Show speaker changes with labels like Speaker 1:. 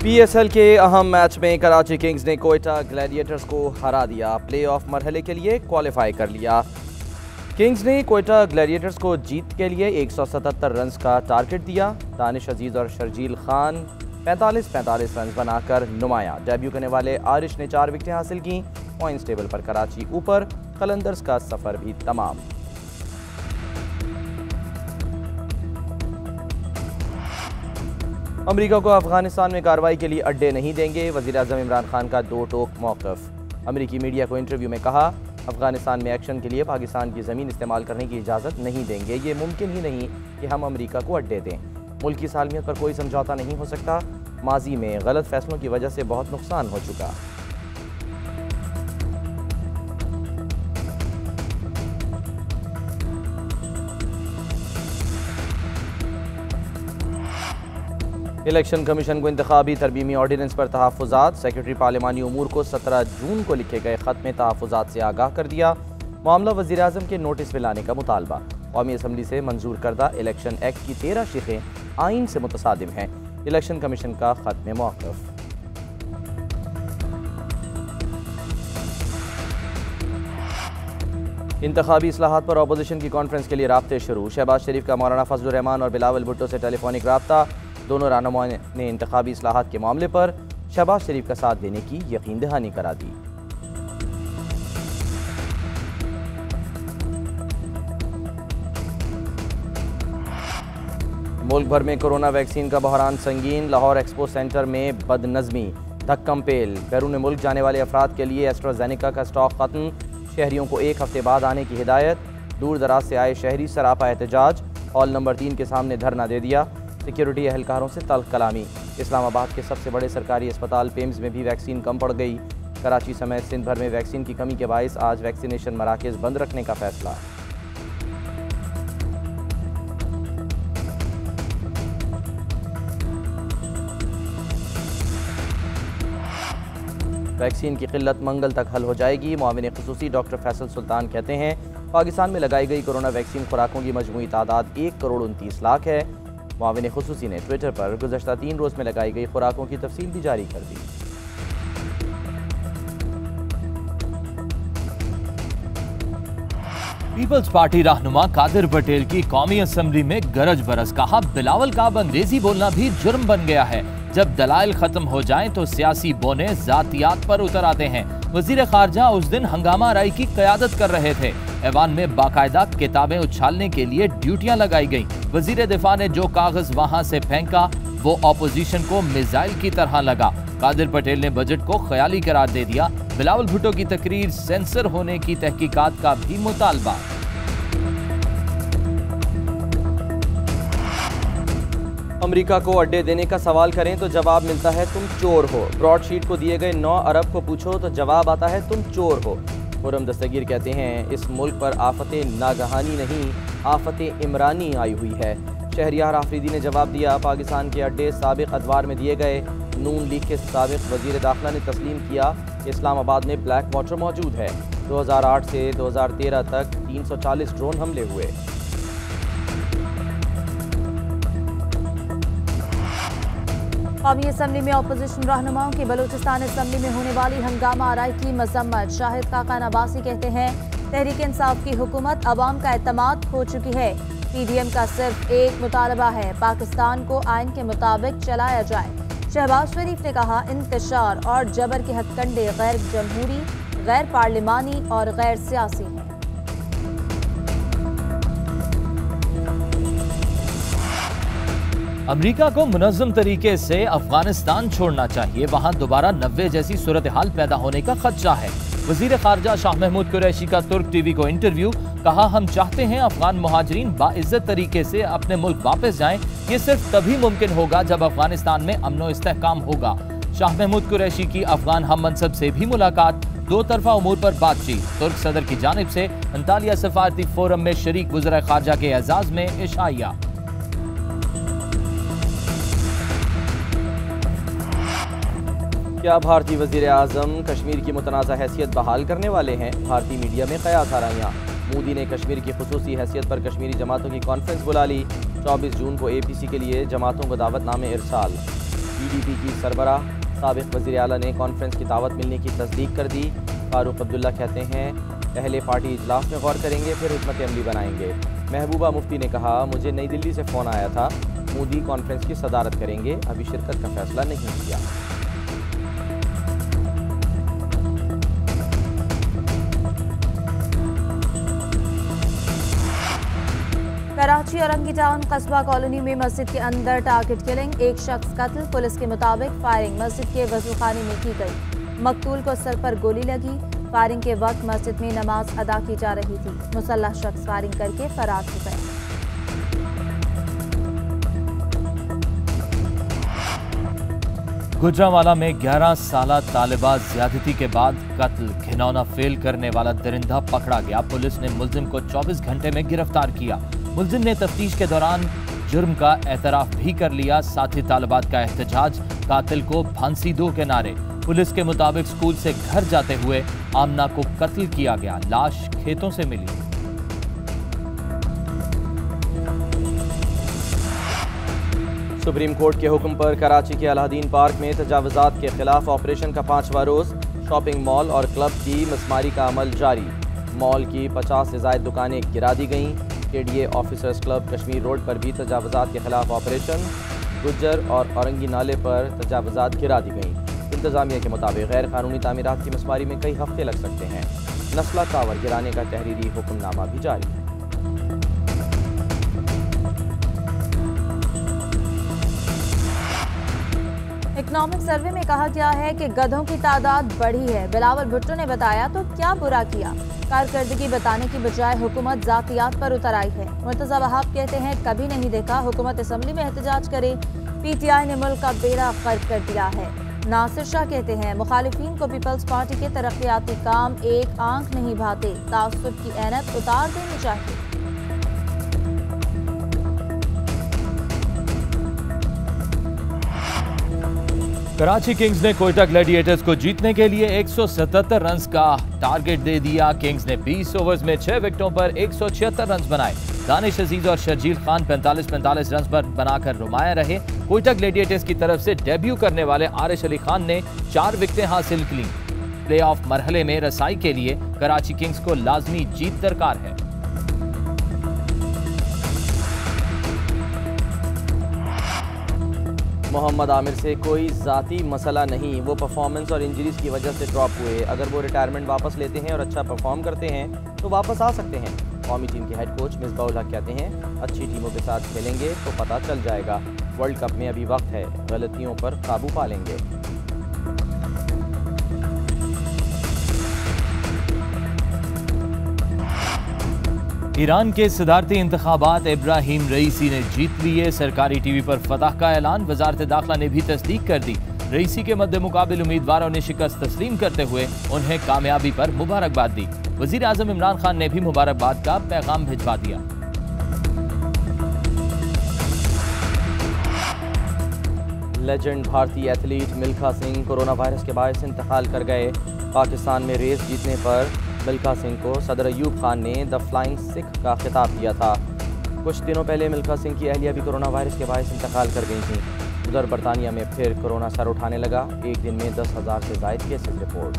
Speaker 1: PSL के अहम match में कराची किंग्स ने कोयटा ग्लैडिएटर्स को हरा दिया। प्लेऑफ मरहले के लिए क्वालिफाई कर लिया। किंग्स ने कोयटा ग्लैडिएटर्स को जीत के लिए 177 रन्स का टारगेट दिया। दानिश अजीज और शर्जील खान 45-45 रन बनाकर नुमाया। डेब्यू करने वाले आरिश ने 4 विकेटें हासिल की। पॉइंट्स टेबल पर कराची ऊपर, कलंदर्स का सफर भी तमाम। अमेरिका को अफगानिस्तान में कार्रवाई के लिए अड्डे नहीं देंगे। वज़ीर आज़म इमरान खान का दो टोक मौक़िफ़। अमेरिकी मीडिया को इंटरव्यू में कहा, अफगानिस्तान में एक्शन के लिए पाकिस्तान की ज़मीन इस्तेमाल करने की इजाज़त नहीं देंगे। ये मुमकिन ही नहीं कि हम अमेरिका को अड्डे दें। मुल्क की सालमियत पर कोई समझौता नहीं हो सकता। माजी में गलत फैसलों की वजह से बहुत नुकसान हो चुका। इलेक्शन कमीशन को इंतखाबी तरमीमी ऑर्डिनेंस पर तहफ़्फ़ुज़ात। सेक्रेटरी पार्लिमानी उमूर को 17 जून को लिखे गए ख़त में तहफ़्फ़ुज़ात से आगाह कर दिया। मामला वज़ीर आज़म के नोटिस में लाने का मुतालबा। कौमी असम्बली से मंजूर करदा इलेक्शन एक्ट की 13 शिक़ें आइन से मुतसादिम हैं। इलेक्शन कमीशन का ख़त में मौक़िफ़। इंतखाबी इस्लाहात पर अपोजिशन की कॉन्फ्रेंस के लिए राब्ते शुरू। शहबाज शरीफ का मौलाना फजलुर रहमान और बिलावल भुट्टो से टेलीफोनिक राब्ता। दोनों रहनुमाओं ने इंतखाबी इस्लाहात के मामले पर शहबाज शरीफ का साथ देने की यकीन दहानी करा दी। मुल्क भर में कोरोना वैक्सीन का बहरान संगीन। लाहौर एक्सपो सेंटर में बदनज़मी, धक्कम पेल। बैरून मुल्क जाने वाले अफराद के लिए एस्ट्राजेनेका का स्टॉक खत्म। शहरियों को 1 हफ्ते बाद आने की हिदायत। दूर दराज से आए शहरी सरापा एहतजाज। हॉल नंबर 3 के सामने धरना दे दिया। सिक्योरिटी एहलकारों से तल्ख कलामी। इस्लामाबाद के सबसे बड़े सरकारी अस्पताल पेम्स में भी वैक्सीन कम पड़ गई। कराची समेत सिंध भर में वैक्सीन की कमी के बायस आज वैक्सीनेशन मराकज़ बंद रखने का फैसला। वैक्सीन की किल्लत मंगल तक हल हो जाएगी। मुआविन ख़ुसूसी डॉक्टर फैसल सुल्तान कहते हैं, पाकिस्तान में लगाई गई कोरोना वैक्सीन खुराकों की मजमूई तादाद 1,29,00,000 है। मुआविन ख़ुसूसी ने ट्विटर पर गुज़श्ता 3 रोज़ में लगाई गई खुराकों की तफसील भी जारी कर दी।
Speaker 2: पीपल्स पार्टी रहनुमा कादिर पटेल की कौमी असम्बली में गरज बरस। कहा, बिलावल का अब अंग्रेजी बोलना भी जुर्म बन गया है। जब दलाइल खत्म हो जाएं तो सियासी बोने जातियात पर उतर आते हैं। वजीर खारजा उस दिन हंगामा राई की क़यादत कर रहे थे। ऐवान में बाकायदा किताबें उछालने के लिए ड्यूटियां लगाई गईं। वजीर दिफा ने जो कागज वहां से फेंका वो ऑपोजिशन को मिसाइल की तरह लगा। कादिर पटेल ने बजट को ख्याली करार दे दिया। बिलावल भुट्टो की तकरीर सेंसर होने की तहकीकात का भी मुतालबा।
Speaker 1: अमेरिका को अड्डे देने का सवाल करें तो जवाब मिलता है तुम चोर हो। ब्रॉडशीट को दिए गए 9 अरब को पूछो तो जवाब आता है तुम चोर हो। खुर्रम दस्तगीर कहते हैं, इस मुल्क पर आफत नागहानी नहीं, आफत इमरानी आई हुई है। शहरियार आफरीदी ने जवाब दिया, पाकिस्तान के अड्डे साबिक अदवार में दिए गए। नून लीग के साबिक वजीर दाखिला ने तस्लीम किया, इस्लामाबाद में ब्लैक वाटर मौजूद है। 2008 से 2013 तक 340 ड्रोन हमले हुए।
Speaker 3: कौमी असम्बली में अपोजिशन रहनुमाओं की बलूचिस्तान असम्बली में होने वाली हंगामा आराई की मजम्मत। शाहिद खाकान अब्बासी कहते हैं, तहरीक इंसाफ की हुकूमत अवाम का एतमाद खो चुकी है। PDM का सिर्फ एक मुतालबा है, पाकिस्तान को आइन के मुताबिक चलाया जाए। शहबाज शरीफ ने कहा, इंतशार और जबर के हथकंडे गैर जमहूरी, गैर पार्लिमानी और गैर सियासी हैं।
Speaker 2: अमेरिका को मुनज़्ज़म तरीके से अफगानिस्तान छोड़ना चाहिए। वहां दोबारा 90 जैसी सूरत हाल पैदा होने का खदशा है। वजीर खारजा शाह महमूद कुरैशी का तुर्क टीवी को इंटरव्यू। कहा, हम चाहते हैं अफगान मुहाजिरीन बाइज्जत तरीके से अपने मुल्क वापस जाएं। ये सिर्फ तभी मुमकिन होगा जब अफगानिस्तान में अमन व इस्तेहकाम होगा। शाह महमूद कुरैशी की अफगान हम मनसब से भी मुलाकात। 2 तरफा उमूर पर बातचीत। तुर्क सदर की जानिब से अंतालिया सफारती फोरम में शरीक वज़ीर खारजा के एजाज में इशाइया।
Speaker 1: क्या भारतीय वज़ीर आज़म कश्मीर की मुतनाज़ा हैसियत बहाल करने वाले हैं? भारतीय मीडिया में क़यास आराइयाँ। मोदी ने कश्मीर की खुसूसी हैसियत पर कश्मीरी जमातों की कॉन्फ्रेंस बुला ली। 24 जून को APC के लिए जमातों को दावतनामे इरसाल। PDP की सरबराह साबिक वज़ीर आला ने कॉन्फ्रेंस की दावत मिलने की तस्दीक कर दी। फारूक अब्दुल्ला कहते हैं पहले पार्टी इजलास में गौर करेंगे, फिर हिकमत अमली बनाएंगे। महबूबा मुफ्ती ने कहा मुझे नई दिल्ली से फ़ोन आया था, मोदी कॉन्फ्रेंस की सदारत करेंगे, अभी शिरकत का फैसला नहीं किया।
Speaker 3: कराची औरंगी टाउन कस्बा कॉलोनी में मस्जिद के अंदर टारगेट किलिंग, एक शख्स कत्ल। पुलिस के मुताबिक फायरिंग मस्जिद के वज़ूखाने में की गई। मकतूल को सर पर गोली लगी। फायरिंग के वक्त मस्जिद में नमाज अदा की जा रही थी। मुसल्लह शख्स फायरिंग करके फरार हो गया।
Speaker 2: गुजरांवाला में 11 साला तालिबा ज्यादती के बाद कत्ल, घिनौना फेल करने वाला दरिंदा पकड़ा गया। पुलिस ने मुलजिम को 24 घंटे में गिरफ्तार किया। मुलजिम ने तफ्तीश के दौरान जुर्म का एतराफ भी कर लिया। साथी तालिबात का एहतजाज, कातिल को फांसी दो के नारे। पुलिस के मुताबिक स्कूल से घर जाते हुए आमना को कत्ल किया गया। लाश खेतों से मिली।
Speaker 1: सुप्रीम कोर्ट के हुक्म पर कराची के अलादीन पार्क में तजावुज़ात के खिलाफ ऑपरेशन का 5वां रोज। शॉपिंग मॉल और क्लब की मसमारी का अमल जारी। मॉल की 50 से ज़ायद दुकानें गिरा दी गईं। KDA officers club Kashmir road पर भी तजावुज़ात के खिलाफ ऑपरेशन। गुज्जर और औरंगी नाले पर तजावुज़ात गिरा दी गईं। इंतज़ामिया के मुताबिक गैर कानूनी तामीरात की मसमारी में कई हफ्ते लग सकते हैं। नस्ला टावर गिराने का तहरीरी हुक्मनामा भी जारी है।
Speaker 3: इकोनॉमिक सर्वे में कहा गया है कि गधों की तादाद बढ़ी है। बिलावल भुट्टो ने बताया तो क्या बुरा किया। कारकर्दगी बताने की बजाय हुकूमत जातियात पर उतर आई है। मुर्तज़ा वहाब कहते हैं कभी नहीं देखा हुकूमत असम्बली में एहतजाज करे। PTI ने मुल्क का बेड़ा गर्क कर दिया है। नासिर शाह कहते हैं मुखालिफिन को पीपल्स पार्टी के तरक्याती काम एक आंख नहीं भाते, तासुब की ऐनक उतार देनी चाहिए।
Speaker 2: कराची किंग्स ने कोयटा ग्लैडिएटर्स को जीतने के लिए 177 रन का टारगेट दे दिया। किंग्स ने 20 ओवर्स में 6 विकेटों पर 176 रन बनाए। दानिश अजीज और शर्जील खान 45-45 रन पर बनाकर नुमाया रहे। कोयटा ग्लैडिएटर्स की तरफ से डेब्यू करने वाले आरिश अली खान ने 4 विकेटें हासिल की। प्लेऑफ मरहले में रसाई के लिए कराची किंग्स को लाजमी जीत दरकार है।
Speaker 1: मोहम्मद आमिर से कोई ज़ाती मसला नहीं, वो परफॉर्मेंस और इंजरीज की वजह से ड्रॉप हुए। अगर वो रिटायरमेंट वापस लेते हैं और अच्छा परफॉर्म करते हैं तो वापस आ सकते हैं। कौमी टीम के हेड कोच मिसबाहुल हक कहते हैं अच्छी टीमों के साथ खेलेंगे तो पता चल जाएगा। वर्ल्ड कप में अभी वक्त है, गलतियों पर काबू पा लेंगे।
Speaker 2: ईरान के सदारती इंतखाबात इब्राहिम रईसी ने जीत लिए। सरकारी टीवी पर फतह का ऐलान वजारत दाखिला ने भी तस्दीक कर दी। रईसी के मद्दे मुकाबिल उम्मीदवारों ने शिकस्त तस्लीम करते हुए उन्हें कामयाबी पर मुबारकबाद दी। वजीर आजम इमरान खान ने भी मुबारकबाद का पैगाम भिजवा दिया।
Speaker 1: लेजेंड भारतीय athlete Milkha Singh corona virus के बायस इंतकाल कर गए। पाकिस्तान में रेस जीतने पर मिल्खा सिंह को सदर अयूब खान ने द फ्लाइंग सिख का खिताब दिया था। कुछ दिनों पहले मिल्खा सिंह की अहलिया भी कोरोना वायरस के बायस इंतकाल कर गई थी। उधर बरतानिया में फिर कोरोना सर उठाने लगा। एक दिन में 10,000 से ज़ायद केसेस रिपोर्ट।